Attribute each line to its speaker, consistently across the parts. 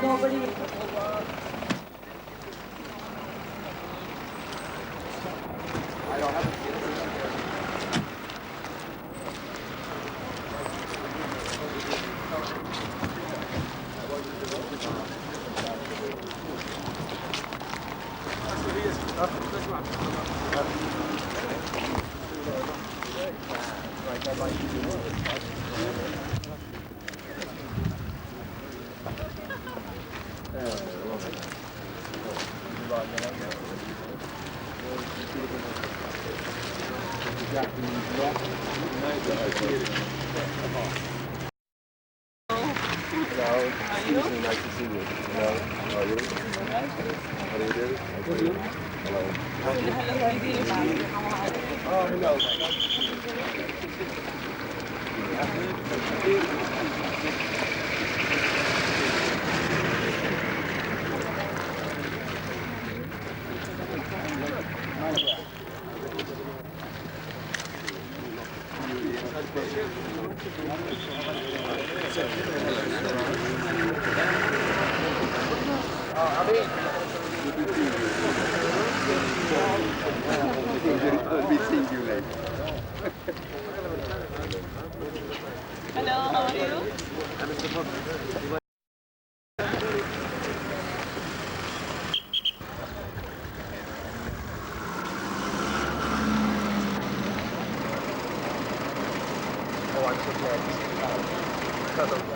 Speaker 1: Nobody will come over.
Speaker 2: I don't have a Hello. Excuse me, nice to see you. Hello. How are you? How do you do? Nice to meet you. Hello. Oh, hello. I'll be seeing you later.
Speaker 1: Hello, how are you?
Speaker 2: Oh, I'm so glad to see you. Because of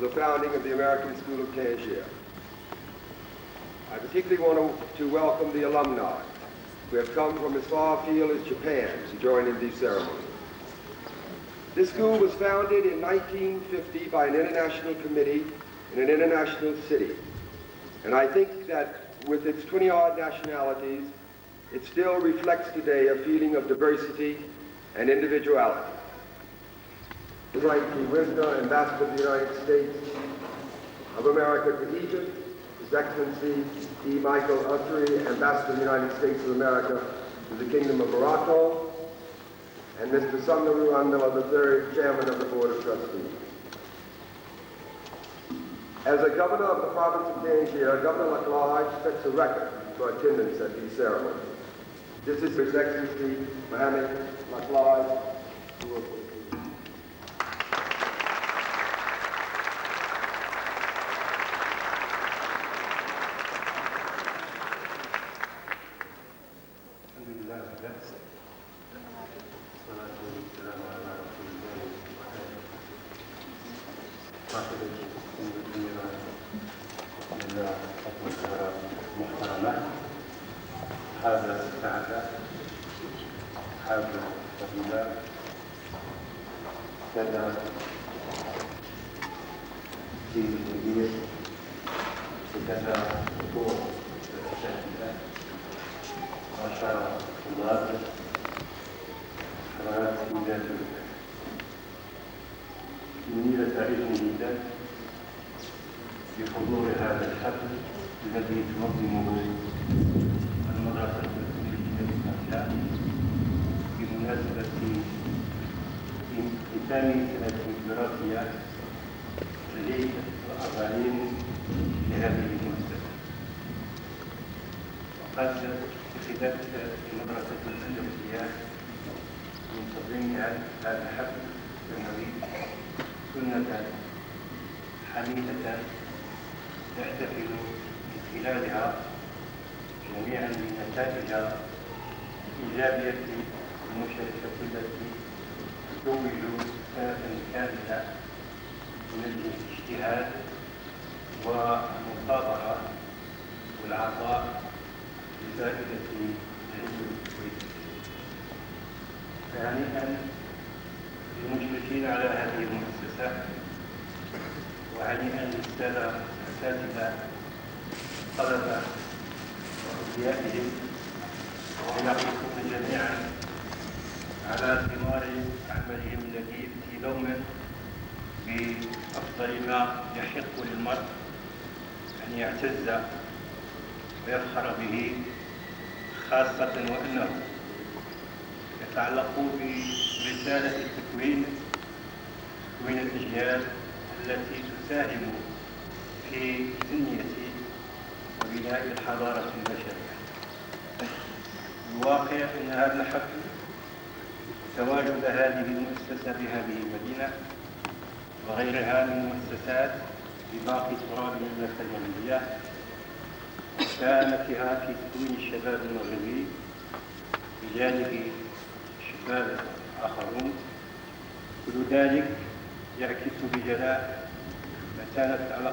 Speaker 3: the founding of the American School of Tangier. I particularly want to welcome the alumni who have come from as far afield as Japan to join in these ceremonies. This school was founded in 1950 by an international committee in an international city. And I think that with its 20-odd nationalities, it still reflects today a feeling of diversity and individuality. I'd like to Wisdom, Ambassador of the United States of America to Egypt, His Excellency E. Michael Ussery, Ambassador of the United States of America to the Kingdom of Morocco, and Mr. Sumnaru Andala III, Chairman of the Board of Trustees. As a governor of the province of Tangier, Governor Laclage sets a record for attendance at these ceremonies. This is His Excellency Mohammed Laclage, who will proceed.
Speaker 4: هذا السعادة هذا الفضيلة كذا في المدير وكذا دكتور الأساتذة عشر طلاب حضرات سيدات منيرة سعيد جدا بحضور هذا الحفل الذي تنظمه المدرسة الكلية بالأحياء بمناسبة ختام سنة دراسية جديد وأربعين لهذه المؤسسة. وقد اتخذت المدرسة الكلية من تنظيم هذا الحفل السنوي سنة حميدة نحتفل من خلالها جميعا بنتائج إيجابية المشاركة التي تزوج سنة كاملة من الاجتهاد والمثابرة والعطاء لفائدة العلم الكويتي. فهنيئا للمشرفين على هذه المؤسسة وهنيئا للسادة الأساتذة الطلبة وأوليائهم ونحرصون جميعا على ثمار عملهم الذي يأتي دوما بأفضل ما يحق للمرء أن يعتز ويفخر به، خاصة وأنه يتعلق برسالة تكوين الأجيال التي تساهم في تنمية وبناء الحضارة البشرية. الواقع أن هذا الحفل تواجد هذه المؤسسة بهذه المدينة وغيرها من مؤسسات بباقي تراب المملكة المغربية ساهمتها في تكوين الشباب المغربي بجانب شباب آخرون. كل ذلك يعكس بجلاء متانة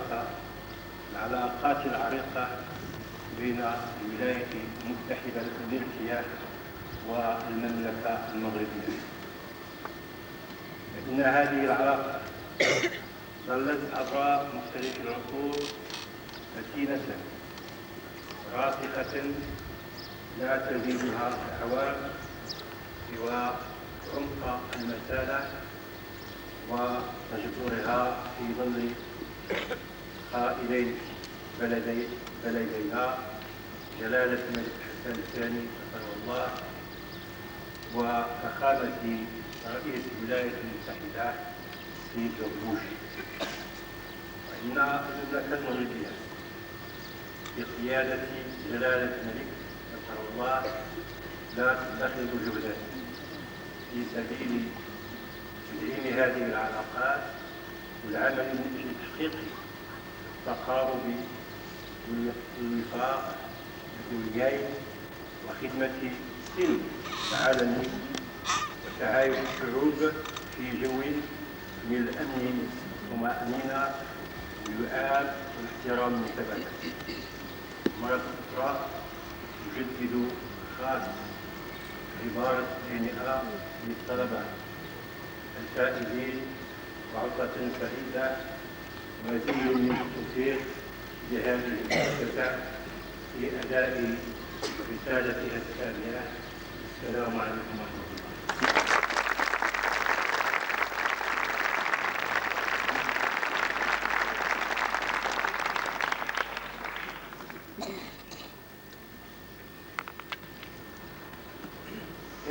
Speaker 4: العلاقات العريقة بين الولاية المتحدة الأمريكية والمملكة المغربية. إن هذه العلاقة ظلت عبر مختلف العصور متينة راسخة لا تزيدها الأعوام سوى عمق المسالة وتجذرها في ظل قائدين بلدينا جلالة الملك حسن الثاني رحمه الله وفخامة رئيس الولايات المتحدة سيد بوش. وإن المملكة المغربية بقيادة جلالة الملك رحمه الله لا تدخل جهدا في سبيل تدعيم هذه العلاقات والعمل من أجل تحقيق التقارب والوفاق الدوليين وخدمة السلم العالمي وتعايش الشعوب في جو من الأمن والطمأنينة بوئام واحترام متبادل. مرة أخرى يجدد خاص عبارة هنيئة للطلبة الفائزين وعطلة سعيدة ومزيد من التوفيق لهذه المؤسسة في أداء رسالتها الثانية. السلام عليكم ورحمة الله.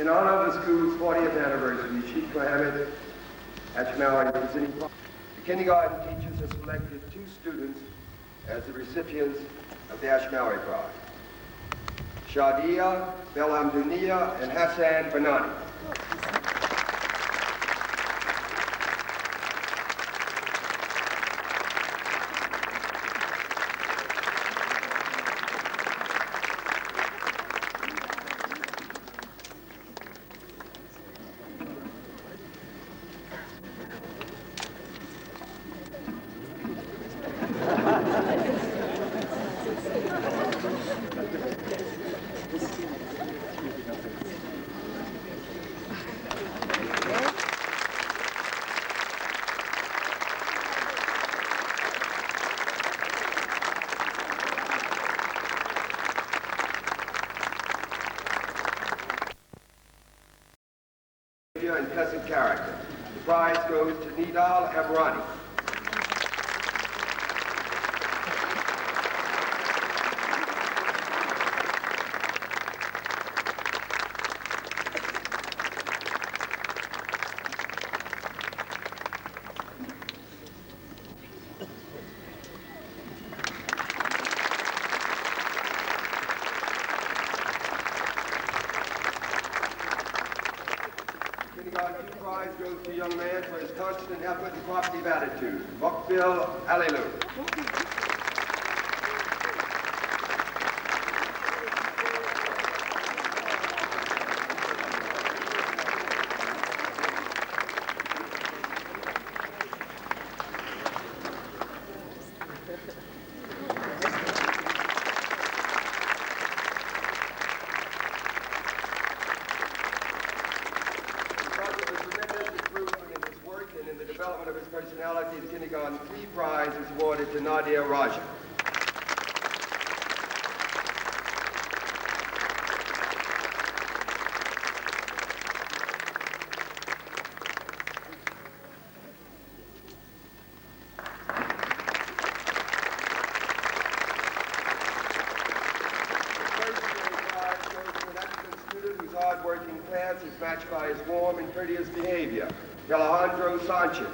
Speaker 3: In honor of the school's 40th anniversary, Chief Mohammed Ashmawi presenting the kindergarten teachers have selected 2 students as the recipients of the Ashmawi Prize. Shadia Belhamdounia and Hassan Banani. And peasant character. The prize goes to Nidal Amrani. Kindergarten prize goes to a young man for his constant effort and positive attitude. Mokbil Alilu. Development of his personality, the Kindergarten 3 prize is awarded to Nadia Raja. Whose hard-working class is matched by his warm and courteous behavior. Alejandro Sanchez.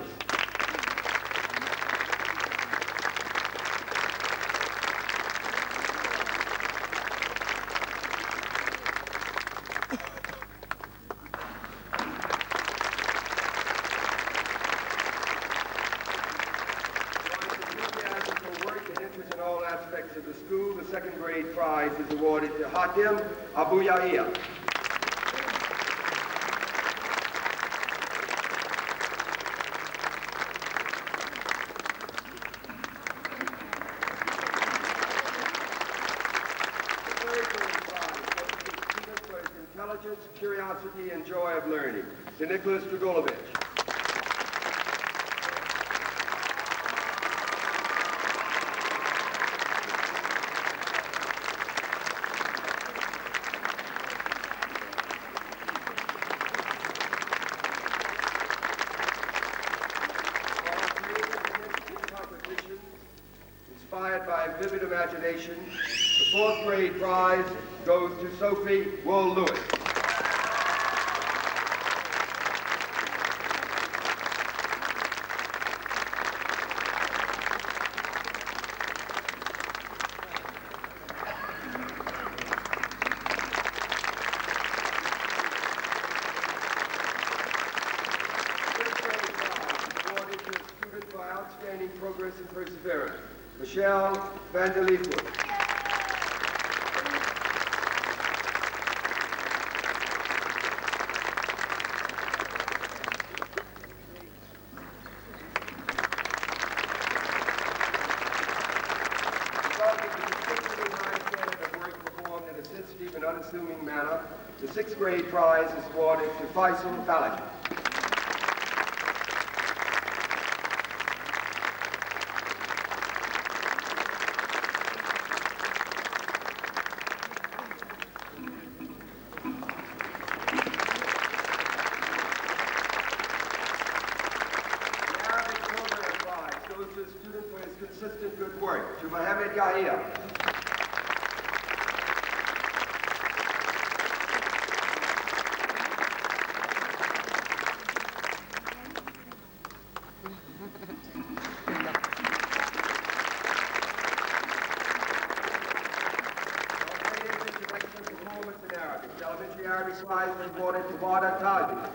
Speaker 3: In all aspects of the school, the second grade prize is awarded to Hatim Abu Yahia. Intelligence, curiosity, and joy of learning. To Nicholas Dragulovich. Inspired by vivid imagination, the 4th grade prize goes to Sophie Wool-Lewis. Outstanding progress and perseverance. Michelle Vanderleefwood. unassuming manner, the 6th grade prize is awarded to Faisal Balaji. To a student for his consistent good work, to Mohammed Yahya. Performance in Arabic. The elementary Arabic prize was awarded to Wada Tangier.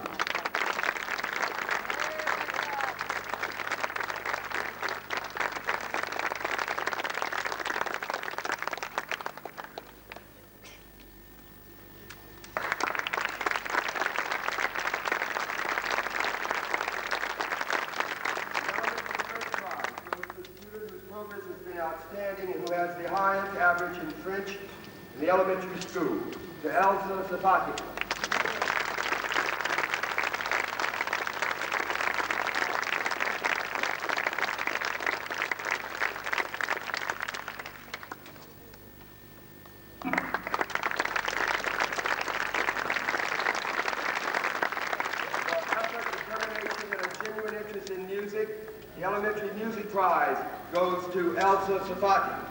Speaker 3: Progress has been outstanding and who has the highest average in French in the elementary school, to Elsa Safati. Determination and a genuine interest in music, the elementary music prize goes to Elsa Safati.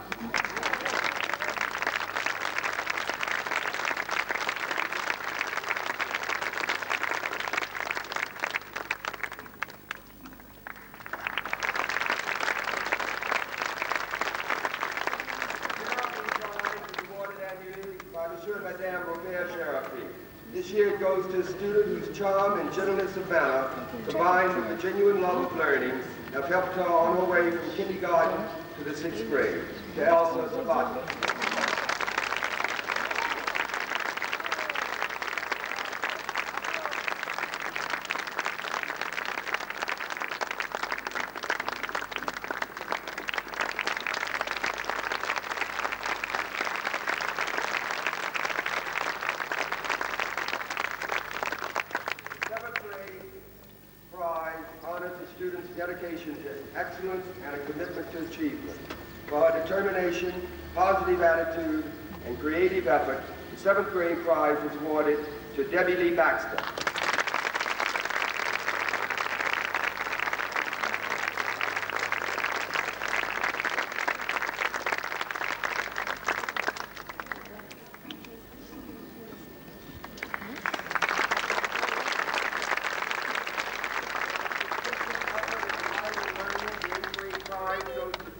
Speaker 3: By Monsieur and Madame Robert Sharafi. This year it goes to a student whose charm and gentleness of manner, combined with the genuine love of learning, have helped her on her way from kindergarten to the 6th grade, to Elsa Sabati. Honors the students' dedication to excellence and a commitment to achievement. For her determination, positive attitude, and creative effort, the 7th grade prize was awarded to Debbie Lee Baxter.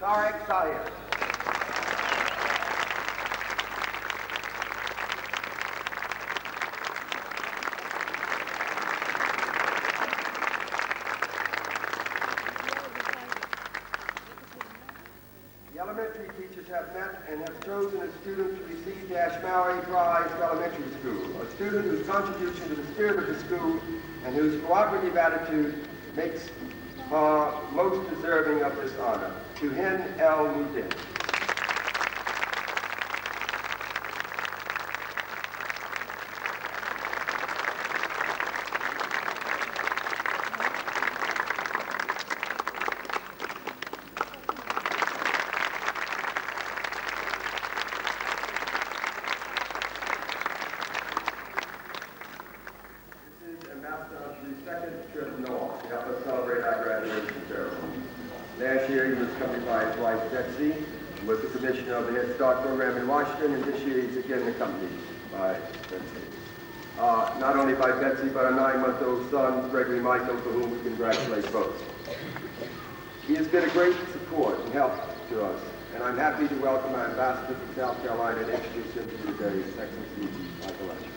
Speaker 3: Tarek Sayer. The elementary teachers have met and have chosen a student to receive the Ashmawi Prize for Elementary School, a student whose contribution to the spirit of the school and whose cooperative attitude makes her most deserving of this honor. To Hen El Mudin. Last year he was accompanied by his wife Betsy, who was the commissioner of the Head Start program in Washington, and this year he's again accompanied by Betsy. Not only by Betsy, but a 9-month-old son, Gregory Michael, for whom we congratulate both. He has been a great support and help to us, and I'm happy to welcome our ambassador from South Carolina and introduce him to you today, His Excellency Michael Lasher.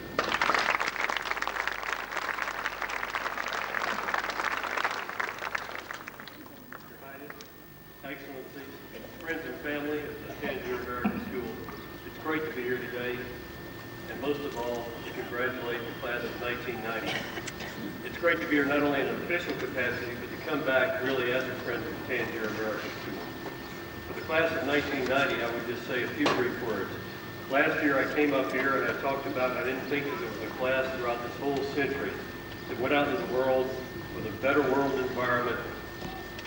Speaker 5: Excellencies, friends and family of the Tangier American School, it's great to be here today, and most of all, to congratulate the class of 1990. It's great to be here not only in an official capacity, but to come back really as a friend of the Tangier American School. For the class of 1990, I would just say a few brief words. Last year I came up here and I talked about, I didn't think that there was a class throughout this whole century that went out into the world with a better world environment,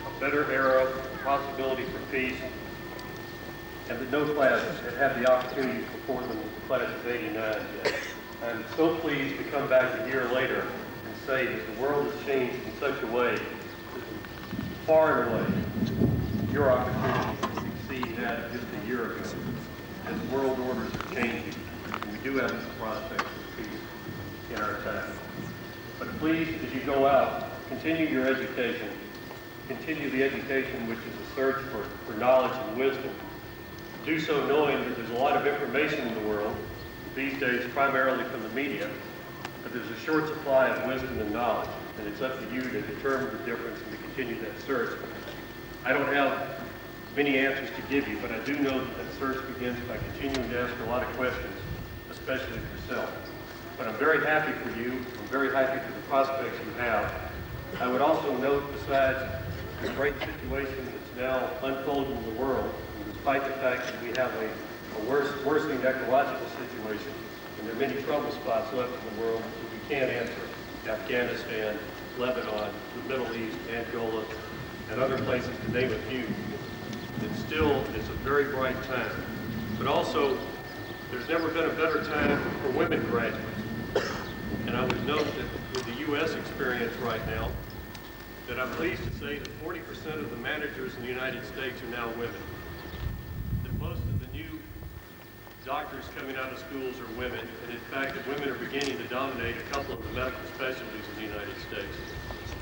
Speaker 5: a better era, possibility for peace, and that no class had had the opportunity to perform than the class of '89 yet. I'm so pleased to come back a year later and say that the world has changed in such a way that far and away your opportunity to succeed had just a year ago. As world orders are changing, and we do have the prospects of peace in our time. But please, as you go out, continue your education. Continue the education which is a search for knowledge and wisdom. Do so knowing that there's a lot of information in the world, these days primarily from the media, but there's a short supply of wisdom and knowledge, and it's up to you to determine the difference and to continue that search. I don't have many answers to give you, but I do know that search begins by continuing to ask a lot of questions, especially of yourself. But I'm very happy for you. I'm very happy for the prospects you have. I would also note, besides the great situation that's now unfolding in the world, and despite the fact that we have a worsening ecological situation, and there are many trouble spots left in the world that we can't answer, Afghanistan, Lebanon, the Middle East, Angola, and other places, to name a few. It's a very bright time. But also, there's never been a better time for women graduates. And I would note that with the U.S. experience right now, that I'm pleased to say that 40% of the managers in the United States are now women. That most of the new doctors coming out of schools are women, and in fact that women are beginning to dominate a couple of the medical specialties in the United States.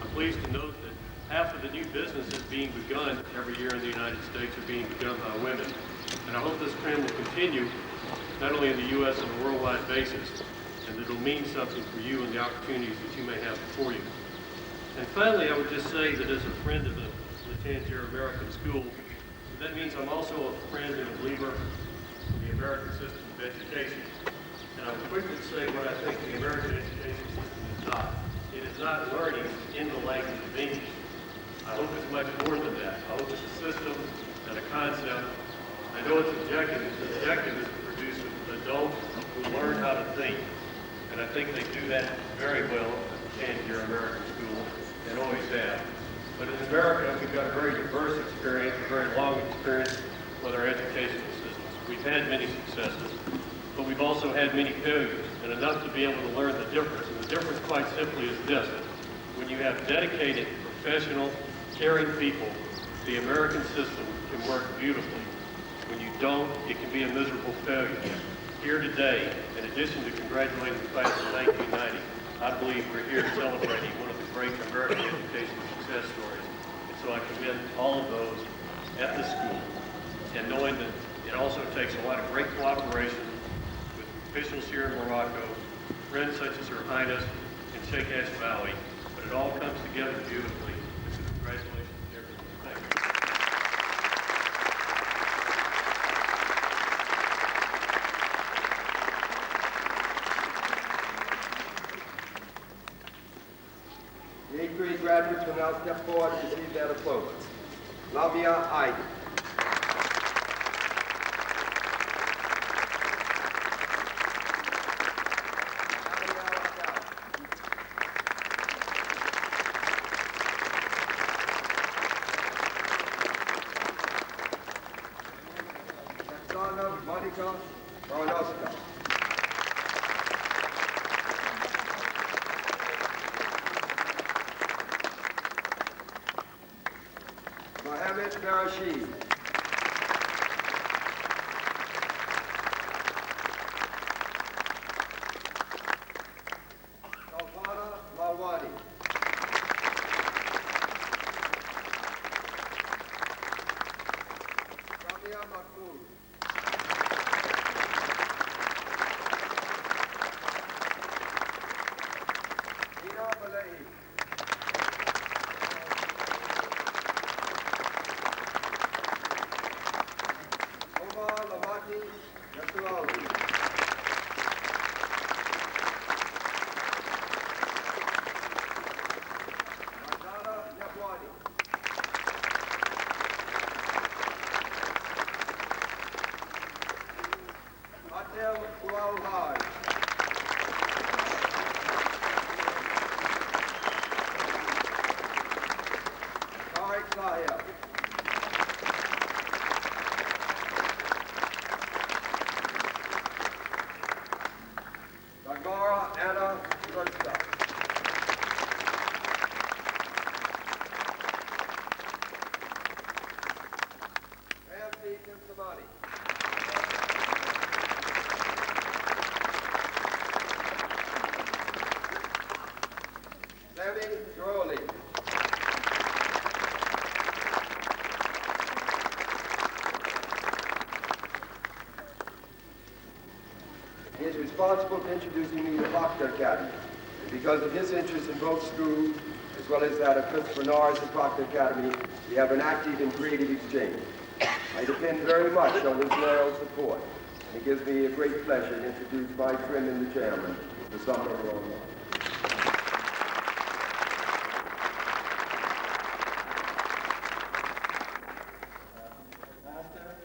Speaker 5: I'm pleased to note that half of the new businesses being begun every year in the United States are being begun by women. And I hope this trend will continue, not only in the U.S. on a worldwide basis, and that it'll mean something for you and the opportunities that you may have before you. And finally, I would just say that as a friend of the Tangier American School, that means I'm also a friend and a believer in the American system of education. And I would quickly say what I think the American education system is not. It is not learning in the language of English. I hope it's much more than that. I hope it's a system and a concept. I know its objective. Its objective is to produce adults who learn how to think. And I think they do that very well at the Tangier American School, and always have. But in America, we've got a very diverse experience, a very long experience with our educational systems. We've had many successes, but we've also had many failures, and enough to be able to learn the difference. And the difference, quite simply, is this. When you have dedicated, professional, caring people, the American system can work beautifully. When you don't, it can be a miserable failure. Here today, in addition to congratulating the class of 1990, I believe we're here celebrating one of the great American education success stories. And so I commend all of those at the school, and knowing that it also takes a lot of great cooperation with officials here in Morocco, friends such as Her Highness and Sheikh Ashmawi, but it all comes together beautifully. Congratulations to everyone. Thank you.
Speaker 3: The 8th grade graduates will now step forward to receive their diploma. Lamia Aiden. Monica Baranowska. Mohammed Farashid. Kalpana Malwani. Samia Mahmood. Give somebody. Sammy Droley. He is responsible for introducing me to Proctor Academy. And because of his interest in both schools, as well as that of Christopher Norris and Proctor Academy, we have an active and creative exchange. I depend very much on his loyal support, and it gives me a great pleasure to introduce my friend and the chairman, the Summer of Rome.
Speaker 4: Master,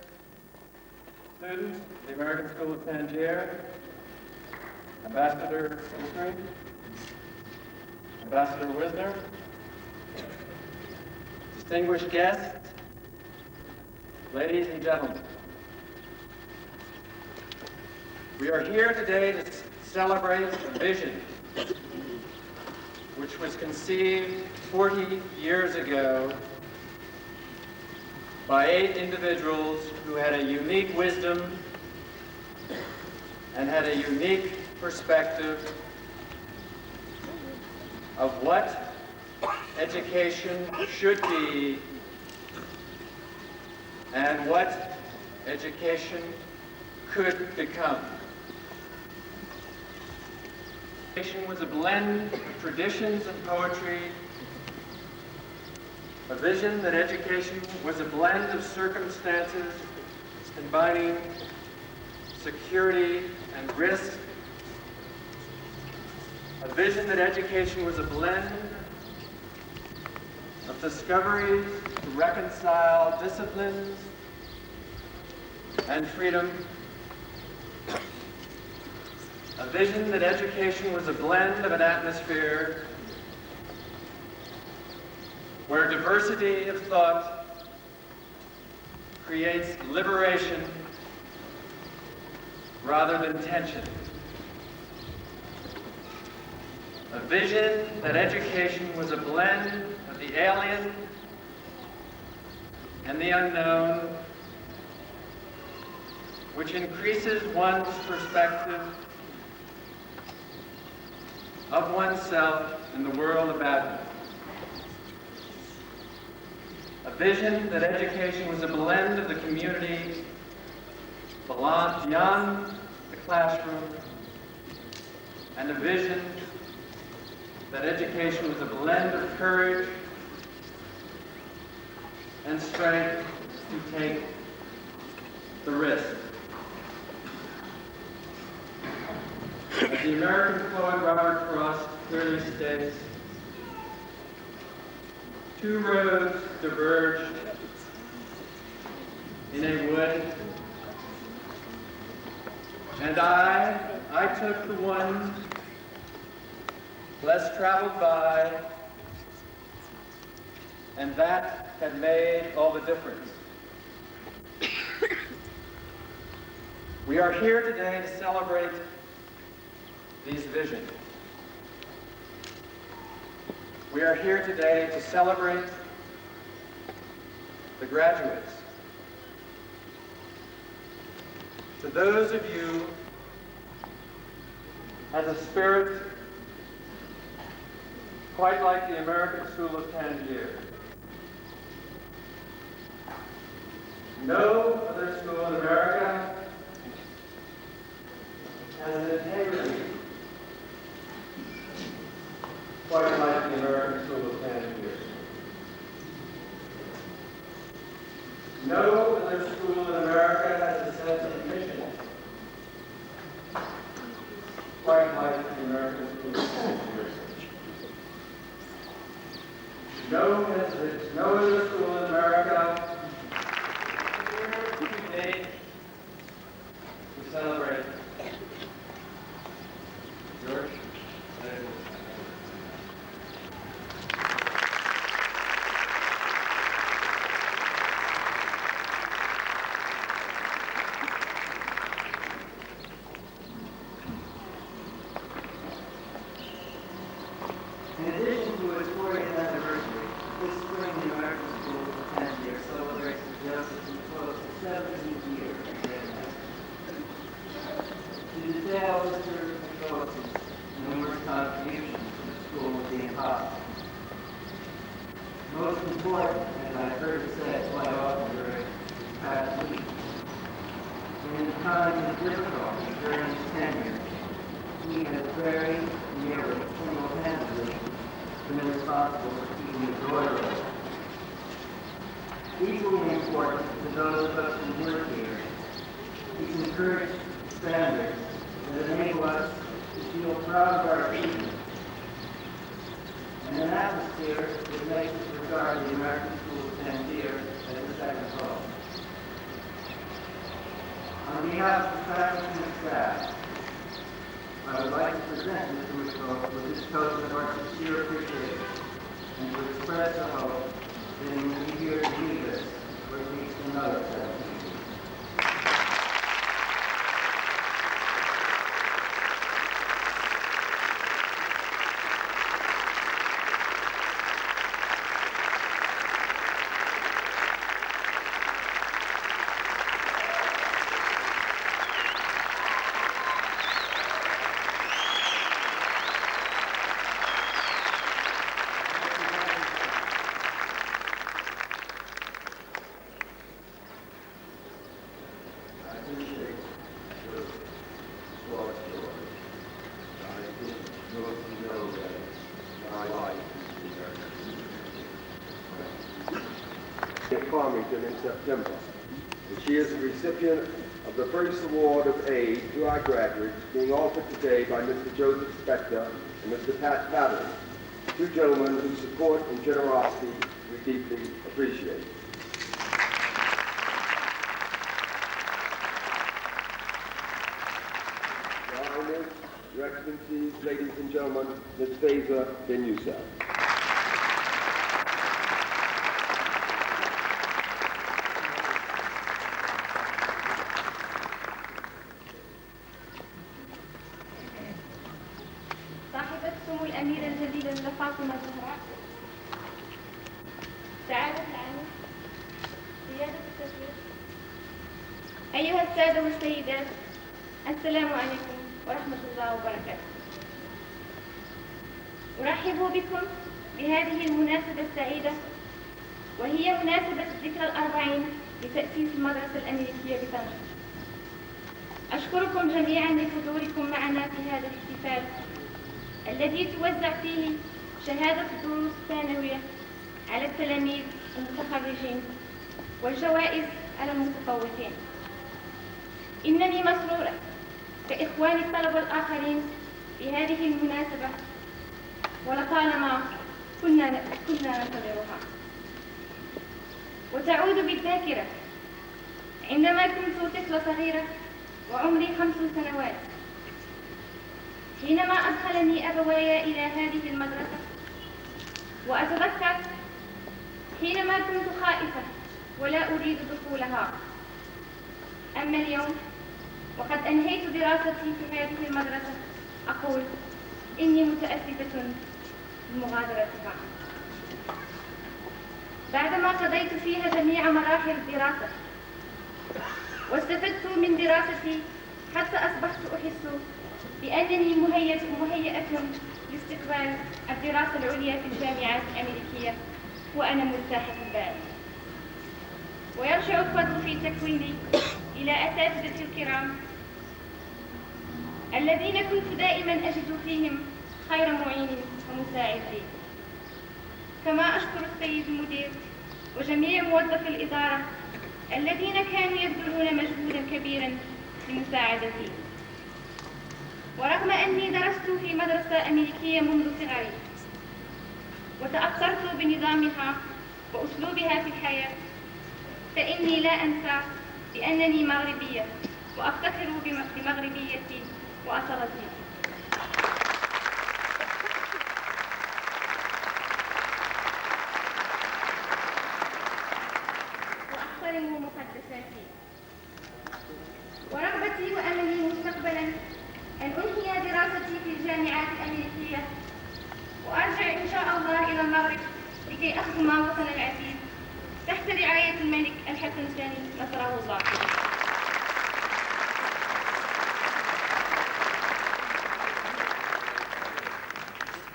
Speaker 4: students of the American School of Tangier, Ambassador Usry, Ambassador Wisner, distinguished guests, ladies and gentlemen. We are here today to celebrate a vision which was conceived 40 years ago by 8 individuals who had a unique wisdom and had a unique perspective of what education should be and what education could become. Education was a blend of traditions and poetry, a vision that education was a blend of circumstances combining security and risk, a vision that education was a blend of discoveries to reconcile disciplines and freedom, a vision that education was a blend of an atmosphere where diversity of thought creates liberation rather than tension. A vision that education was a blend of the alien and the unknown, which increases one's perspective of oneself and the world about him. A vision that education was a blend of the community beyond the classroom, and a vision that education was a blend of courage and strength to take the risk. As the American poet Robert Frost clearly states, 2 roads diverged in a wood, and I took the one less traveled by, and that had made all the difference. We are here today to celebrate these visions. We are here today to celebrate the graduates. To those of you has a spirit quite like the American School of Tangier. No other school in America has an integrity quite like the American School of Tangier. No other school in America has a sense of mission quite like the American School of Tangier. No other school in America today to celebrate. George?
Speaker 1: In addition to its 40th anniversary, this spring the American School
Speaker 6: times of difficulty during his tenure, he has very nearly single-handedly been responsible for keeping the door open. Equally important to those of us who work here, he's encouraged standards that enable us to feel proud of our achievements, and an atmosphere that makes us regard the American School of Tangier as a second home. On behalf of the faculty and staff, I would like to present Mr. McCall with this token of our sincere appreciation and to express a hope that he will be here to lead us for at least another 17 years.
Speaker 3: Farmington in September. And she is the recipient of the first award of aid to our graduates being offered today by Mr. Joseph Spector and Mr. Pat Patterson, two gentlemen whose support and generosity we deeply appreciate. Your Honors, Your Excellencies, ladies and gentlemen, Ms. Faiza bin Youssef.
Speaker 7: صاحبتكم الأميرة الجليلة فاطمة الزهراء، سعادة العالم، سيادة التشريف، أيها السادة والسيدات، السلام عليكم ورحمة الله وبركاته. أرحب بكم بهذه المناسبة السعيدة، وهي مناسبة الذكرى الأربعين لتأسيس المدرسة الأمريكية بطنجة. أشكركم جميعا لحضوركم معنا في هذا الاحتفال الذي توزع فيه شهادة الدروس الثانوية على التلاميذ المتخرجين والجوائز على المتفوقين. إنني مسرورة كإخواني الطلبة الآخرين بهذه المناسبة، ولطالما كنا ننتظرها. وتعود بالذاكرة عندما كنت طفلة صغيرة وعمري 5 سنوات، حينما أدخلني أبواي إلى هذه المدرسة، وأتذكر حينما كنت خائفة ولا أريد دخولها. أما اليوم وقد أنهيت دراستي في هذه المدرسة، أقول إني متأسفة بمغادرتها. بعدما قضيت فيها جميع مراحل الدراسة واستفدت من دراستي حتى أصبحت أحس بأنني مهيئة لاستقبال الدراسة العليا في الجامعات الأمريكية وأنا مرتاحة البال. ويرجع الفضل في تكويني إلى أساتذتي الكرام الذين كنت دائما أجد فيهم خير معين ومساعد لي. كما أشكر السيد المدير وجميع موظفي الإدارة الذين كانوا يبذلون مجهودا كبيرا لمساعدتي. ورغم أني درست في مدرسة أمريكية منذ صغري وتأثرت بنظامها وأسلوبها في الحياة، فإني لا أنسى بأنني مغربية وأفتخر بمغربيتي وأصالتي. وأحترم مقدساتي. ورغبتي وأملي مستقبلا أن أنهي دراستي في الجامعات الأمريكية وأرجع إن شاء الله إلى المغرب لكي أخدم وطننا العزيز تحت رعاية الملك الحسن الثاني نصره الله.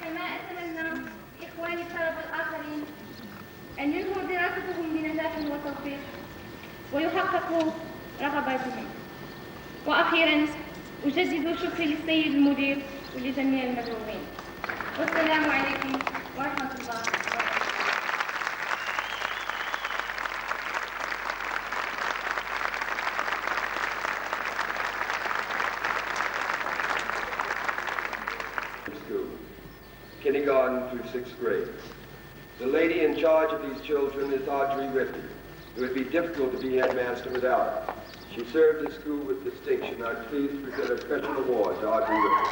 Speaker 7: كما أتمنى إخواني الطلبة الآخرين أن ينهوا دراستهم بنجاح وتوفيق ويحققوا رغباتهم. وأخيرا أجدد شكري للسيد المدير ولجميع المدعوين. والسلام عليكم ورحمة الله وبركاته.
Speaker 3: School, kindergarten through 6th grade. The lady in charge of these children is Audrey Ripley. It would be difficult to be headmaster without her. She served the school with distinction. I'm pleased to present a special award to Audrey Ripley.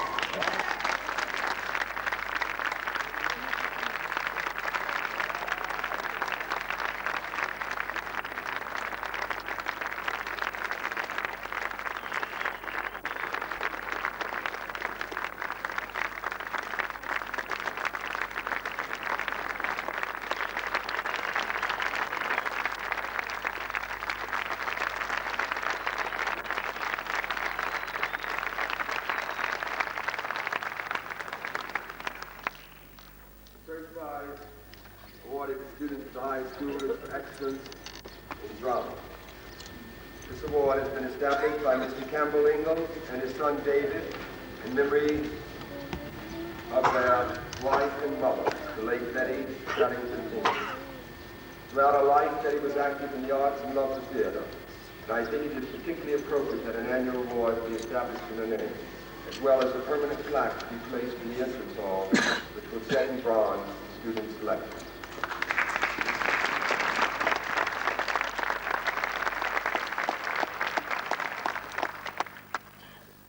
Speaker 3: First prize awarded to students of the high school is for excellence in drama. This award has been established by Mr. Campbell Ingalls and his son David in memory of their wife and mother, the late Betty Cuttington Ingalls. Throughout her life, Betty was active in the arts and loved the theater. And I think it is particularly appropriate that an annual award be established in her name, as well as a permanent plaque to be placed in the entrance hall, which will set in bronze the students' collection.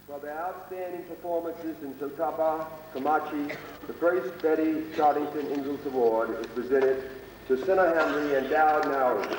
Speaker 3: For their outstanding performances in Sotapa, Kamachi, the first Betty Charlington Ingalls Award is presented to Senna Henry and Dowd Nowry.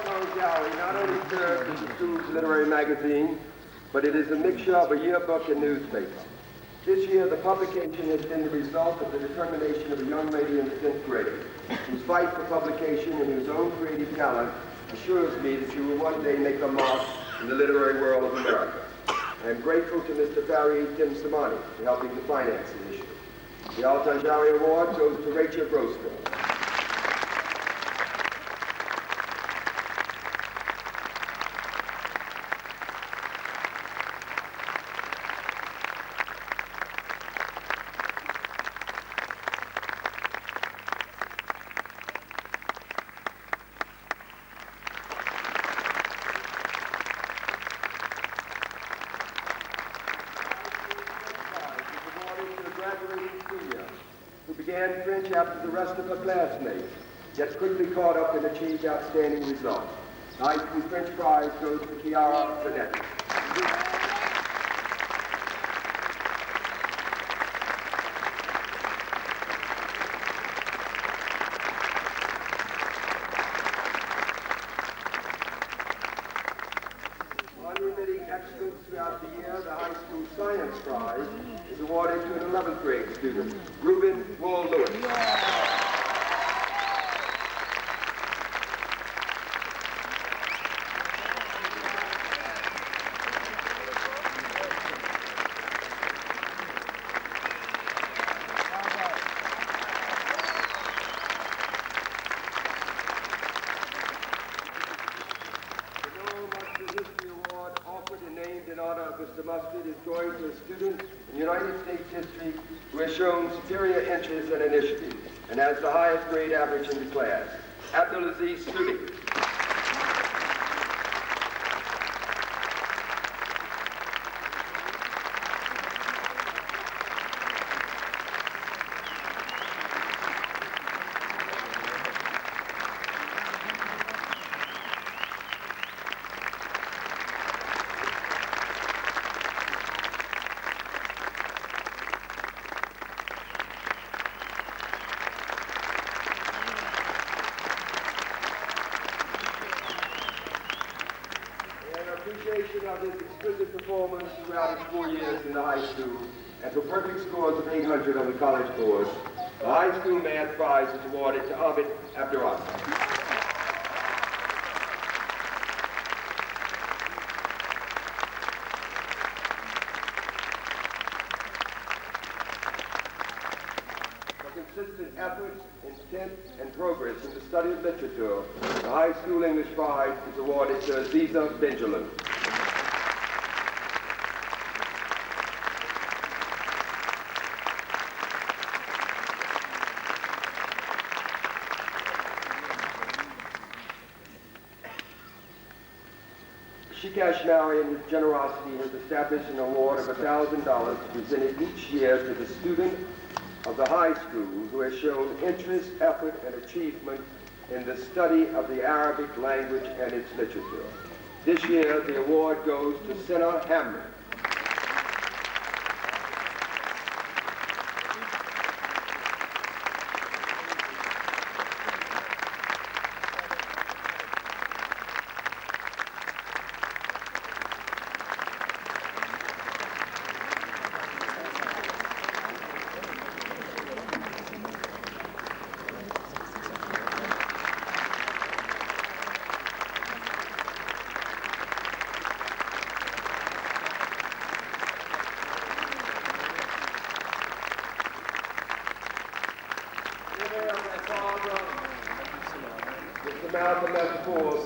Speaker 3: Tangier not only serves as the school's literary magazine, but it is a mixture of a yearbook and newspaper. This year, the publication has been the result of the determination of a young lady in the 10th grade, whose fight for publication and whose own creative talent assures me that she will one day make a mark in the literary world of America. I am grateful to Mr. Barry Timsamani for helping to finance the initiative. The Al Tangier Award goes to Rachel Grosville. Who began French after the rest of her classmates, yet quickly caught up and achieved outstanding results. The High School French Prize goes to Kiara Zanetti. Unremitting excellence throughout the year, the High School Science Prize is awarded to an 11th grade student, Reuben Wall Lewis. In honor of Mr. Mustard is going to a student in United States history who has shown superior interest and initiative and has the highest grade average in the class, Abdulaziz Sudi. recognition of his exquisite performance throughout his 4 years in the high school and for perfect scores of 800 on the college board, the high school math prize is awarded to Abid Abdurrahman. Consistent effort, intent, and progress in the study of literature, the High School English Prize is awarded to Aziza Benjamin. Shikash Maori, in his generosity, has established an award of $1,000 presented each year to the student of the high school who has shown interest, effort, and achievement in the study of the Arabic language and its literature. This year, the award goes to Senna Hamlin. Mr. Malcolm S. Forbes,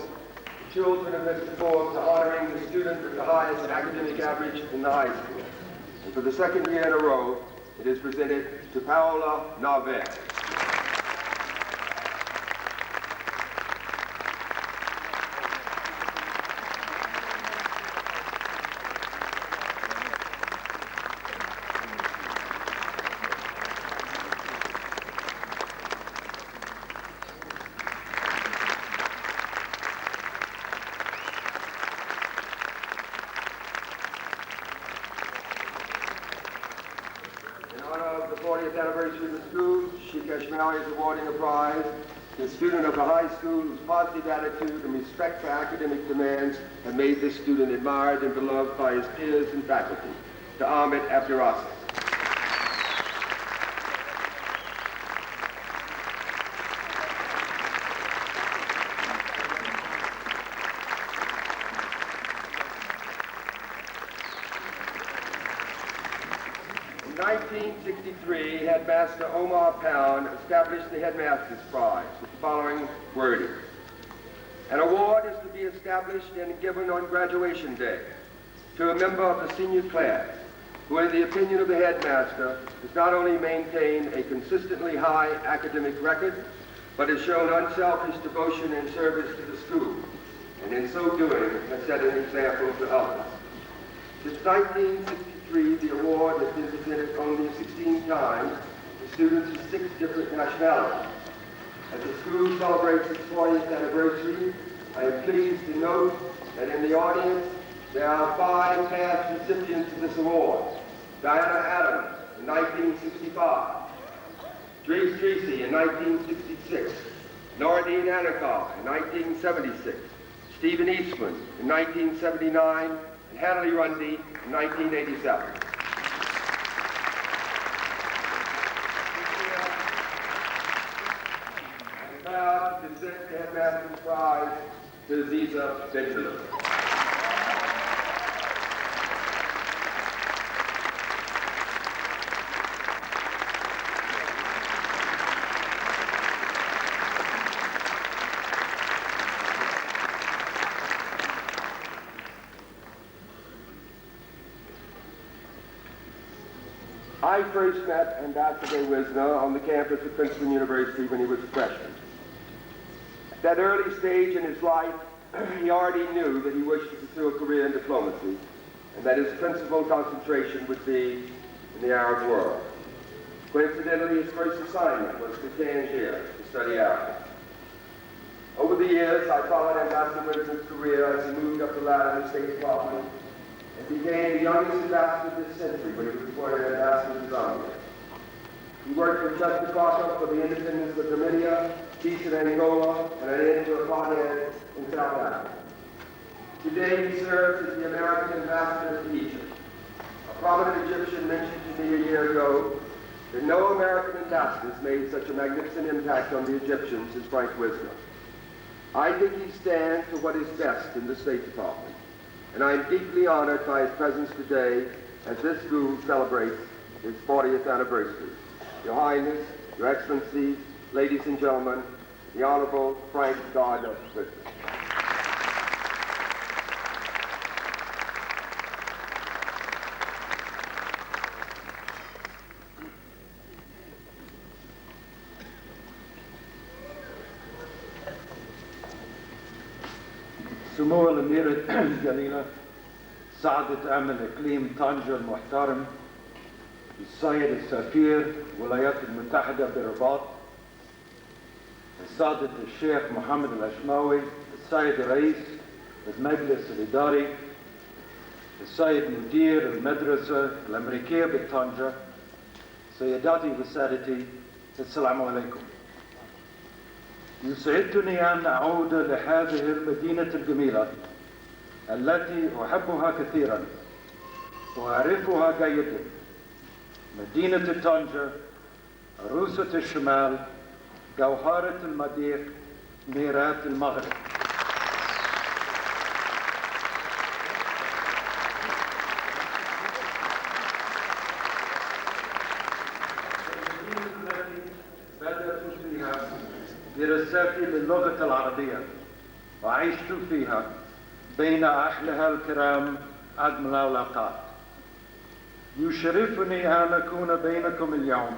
Speaker 3: the children of Mr. Forbes are honoring the student with the highest academic average in the high school. And for the second year in a row, it is presented to Paola Navet. The 40th anniversary of the school, Shikash Maori is awarding a prize to a student of the high school whose positive attitude and respect for academic demands have made this student admired and beloved by his peers and faculty, to Ahmed Abdurrahman. In 1963, Headmaster Omar Pound established the Headmaster's Prize with the following wording. An award is to be established and given on graduation day to a member of the senior class who, in the opinion of the Headmaster, has not only maintained a consistently high academic record, but has shown unselfish devotion and service to the school, and in so doing has set an example to others. Since 1963, the award has been presented only 16 times to students of 6 different nationalities. As the school celebrates its 40th anniversary, I am pleased to note that in the audience there are 5 past recipients of this award. Diana Adams in 1965, Dries Tracy in 1966, Nordine Anakar in 1976, Stephen Eastman in 1979, and Hanley Rundy in 1987. I'm proud to present the Headmaster's Prize to Aziza Benjamin. I first met Ambassador Wisner on the campus of Princeton University when he was a freshman. At that early stage in his life, he already knew that he wished to pursue a career in diplomacy and that his principal concentration would be in the Arab world. Coincidentally, his first assignment was to Tangier to study Arabic. Over the years, I followed Ambassador Wisner's career as he moved up the ladder in the State Department and became the youngest ambassador of this century when he was appointed ambassador to Tangier. He worked with Justice Carter for the independence of Namibia, peace in Angola, and an end to apartheid in South Africa. Today he serves as the American ambassador to Egypt. A prominent Egyptian mentioned to me a year ago that no American ambassadors made such a magnificent impact on the Egyptians as Frank Wisner. I think he stands for what is best in the State Department, and I am deeply honored by his presence today as this school celebrates its 40th anniversary. Your Highness, Your Excellencies, ladies and gentlemen, the Honorable Frank Gardner Wisner.
Speaker 8: سمو الأميرة الجليلة سعادة أمن إقليم طنجة المحترم السيد السفير الولايات المتحدة بالرباط سعادة الشيخ محمد الأشماوي السيد رئيس المجلس الإداري السيد مدير المدرسة الأمريكية بطنجة سيداتي وسادتي السلام عليكم. يسعدني أن أعود لهذه المدينة الجميلة التي أحبها كثيرا وأعرفها جيدا، مدينة طنجة، عروسة الشمال، جوهرة المضيق، ميرات المغرب. بدأت فيها دراستي للغة العربية وعشت فيها بين أهلها الكرام أجمل الأوقات. يشرفني أن أكون بينكم اليوم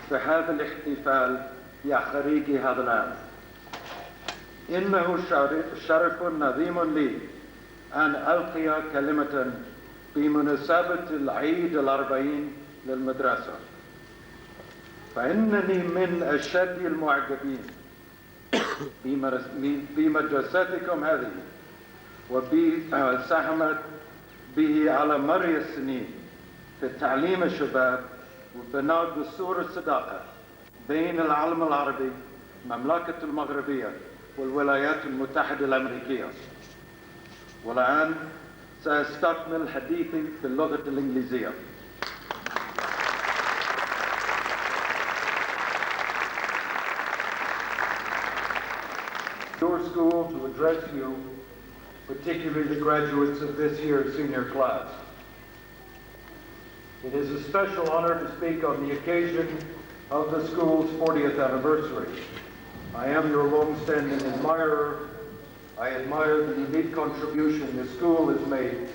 Speaker 8: في هذا الاحتفال يا خريجي هذا العام. إنه شرف عظيم لي أن ألقي كلمة بمناسبة العيد الأربعين للمدرسة، فإنني من أشد المعجبين بمدرستكم هذه وساهمت به على مر السنين في تعليم الشباب وبناء جسور الصداقة بين العالم العربي، المملكة المغربية والولايات المتحدة الأمريكية. والآن سأستكمل حديثي باللغة الإنجليزية. Your school to address you, particularly the graduates of this year's senior class. It is a special honor to speak on the occasion of the school's 40th anniversary. I am your long-standing admirer. I admire the unique contribution the school has made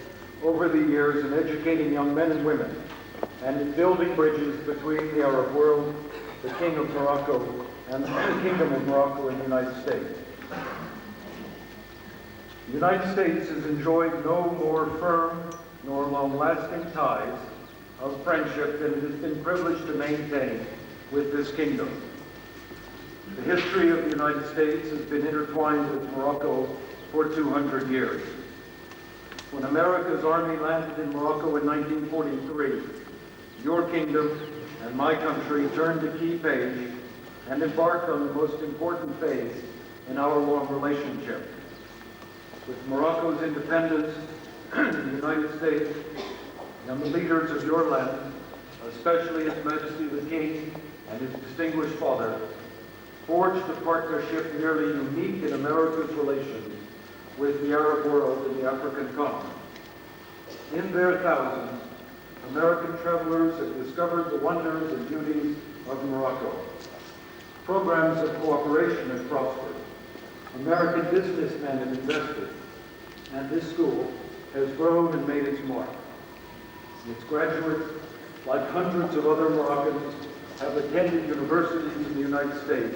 Speaker 8: over the years in educating young men and women and in building bridges between the Arab world, the King of Morocco, and the Kingdom of Morocco and the United States. The United States has enjoyed no more firm nor long-lasting ties of friendship than it has been privileged to maintain with this kingdom. The history of the United States has been intertwined with Morocco for 200 years. When America's army landed in Morocco in 1943, your kingdom and my country turned a key page and embarked on the most important phase in our long relationship. With Morocco's independence, the United States and the leaders of your land, especially His Majesty the King and his distinguished father, forged a partnership nearly unique in America's relations with the Arab world and the African continent. In their thousands, American travelers have discovered the wonders and beauties of Morocco. Programs of cooperation have prospered. American businessmen have invested, and this school has grown and made its mark. Its graduates, like hundreds of other Moroccans, have attended universities in the United States,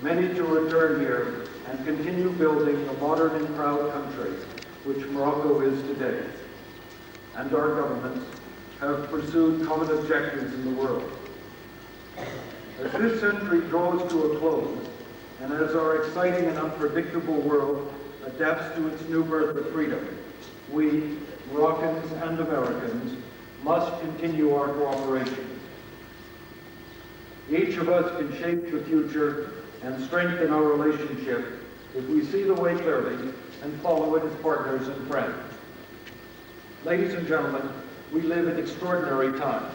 Speaker 8: many to return here and continue building the modern and proud country which Morocco is today. And our governments have pursued common objectives in the world. As this century draws to a close, and as our exciting and unpredictable world adapts to its new birth of freedom, we, Moroccans and Americans, must continue our cooperation. Each of us can shape the future and strengthen our relationship if we see the way clearly and follow it as partners and friends. Ladies and gentlemen, we live in extraordinary times.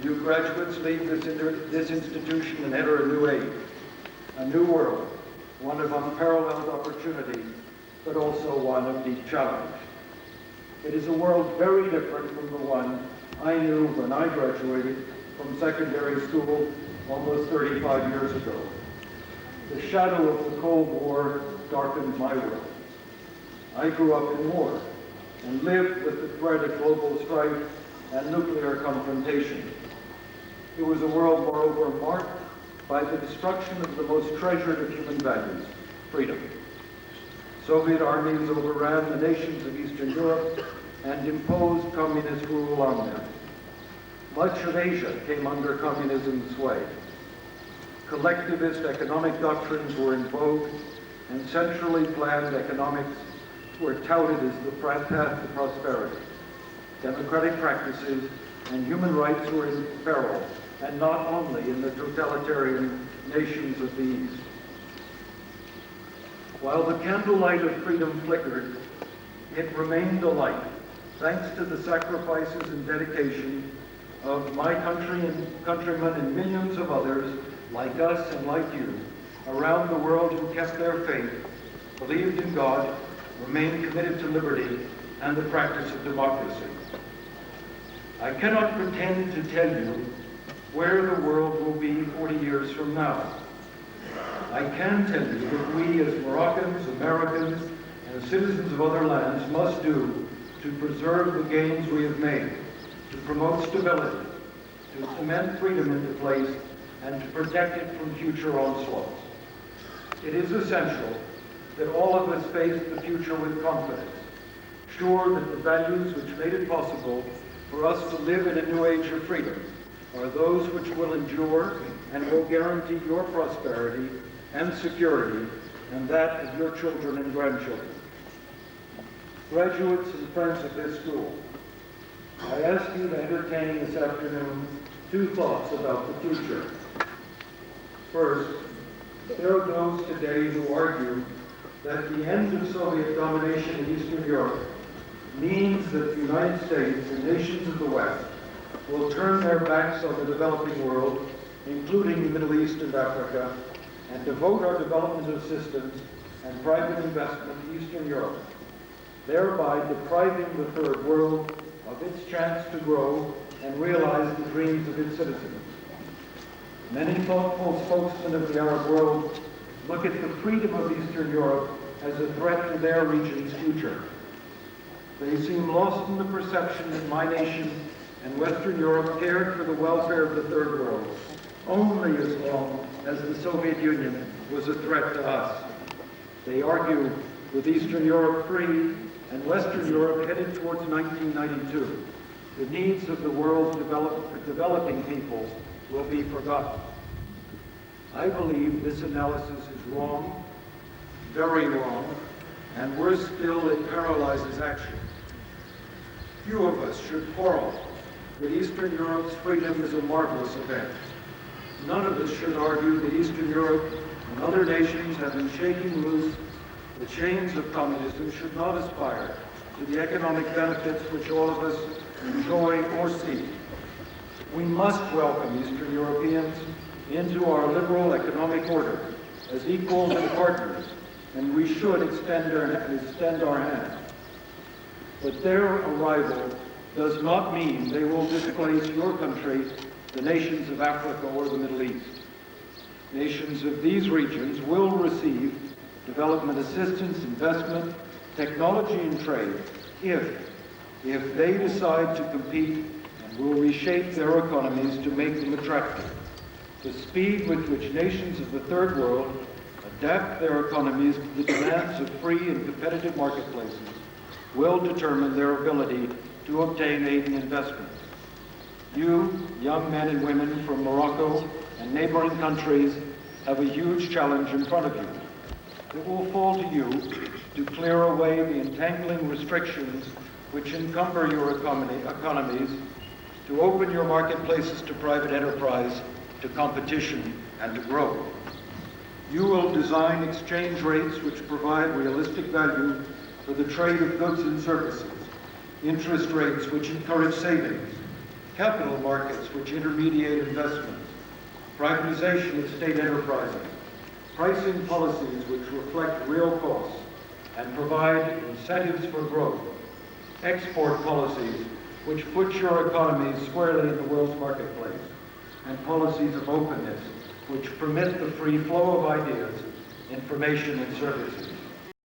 Speaker 8: New graduates leave this institution and enter a new age, a new world, one of unparalleled opportunity, but also one of deep challenge. It is a world very different from the one I knew when I graduated from secondary school almost 35 years ago. The shadow of the Cold War darkened my world. I grew up in war and lived with the threat of global strife and nuclear confrontation. It was a world, moreover, marked by the destruction of the most treasured of human values, freedom. Soviet armies overran the nations of Eastern Europe and imposed communist rule on them. Much of Asia came under communism's sway. Collectivist economic doctrines were in vogue, and centrally planned economics were touted as the path to prosperity. Democratic practices and human rights were in peril, and not only in the totalitarian nations of the East. While the candlelight of freedom flickered, it remained a light, thanks to the sacrifices and dedication of my country and countrymen and millions of others like us and like you around the world who kept their faith, believed in God, remained committed to liberty and the practice of democracy. I cannot pretend to tell you where the world will be 40 years from now. I can tell you that we as Moroccans, Americans, and citizens of other lands must do to preserve the gains we have made, to promote stability, to cement freedom into place, and to protect it from future onslaughts. It is essential that all of us face the future with confidence, sure that the values which made it possible for us to live in a new age of freedom are those which will endure and will guarantee your prosperity and security and that of your children and grandchildren. Graduates and friends of this school, I ask you to entertain this afternoon two thoughts about the future. First, there are those today who argue that the end of Soviet domination in Eastern Europe means that the United States and nations of the West will turn their backs on the developing world, including the Middle East and Africa, and devote our development assistance and private investment to Eastern Europe, thereby depriving the Third World of its chance to grow and realize the dreams of its citizens. Many thoughtful spokesmen of the Arab world look at the freedom of Eastern Europe as a threat to their region's future. They seem lost in the perception that my nation and Western Europe cared for the welfare of the Third World only as long as the Soviet Union was a threat to us. They argue with Eastern Europe free and Western Europe headed towards 1992, the needs of the world's developing peoples will be forgotten. I believe this analysis is wrong, very wrong, and worse still, it paralyzes action. Few of us should quarrel that Eastern Europe's freedom is a marvelous event. None of us should argue that Eastern Europe and other nations have been shaking loose the chains of communism should not aspire to the economic benefits which all of us enjoy or seek. We must welcome Eastern Europeans into our liberal economic order as equals and partners, and we should extend our hand. But their arrival does not mean they will displace your country, the nations of Africa or the Middle East. Nations of these regions will receive development assistance, investment, technology, and trade if they decide to compete and will reshape their economies to make them attractive. The speed with which nations of the Third World adapt their economies to the demands of free and competitive marketplaces will determine their ability to obtain aid and investment. You, young men and women from Morocco and neighboring countries, have a huge challenge in front of you. It will fall to you to clear away the entangling restrictions which encumber your economies, to open your marketplaces to private enterprise, to competition, and to growth. You will design exchange rates which provide realistic value for the trade of goods and services, interest rates which encourage savings, capital markets which intermediate investments, privatization of state enterprises, pricing policies which reflect real costs and provide incentives for growth, export policies which put your economy squarely in the world's marketplace, and policies of openness which permit the free flow of ideas, information, and services.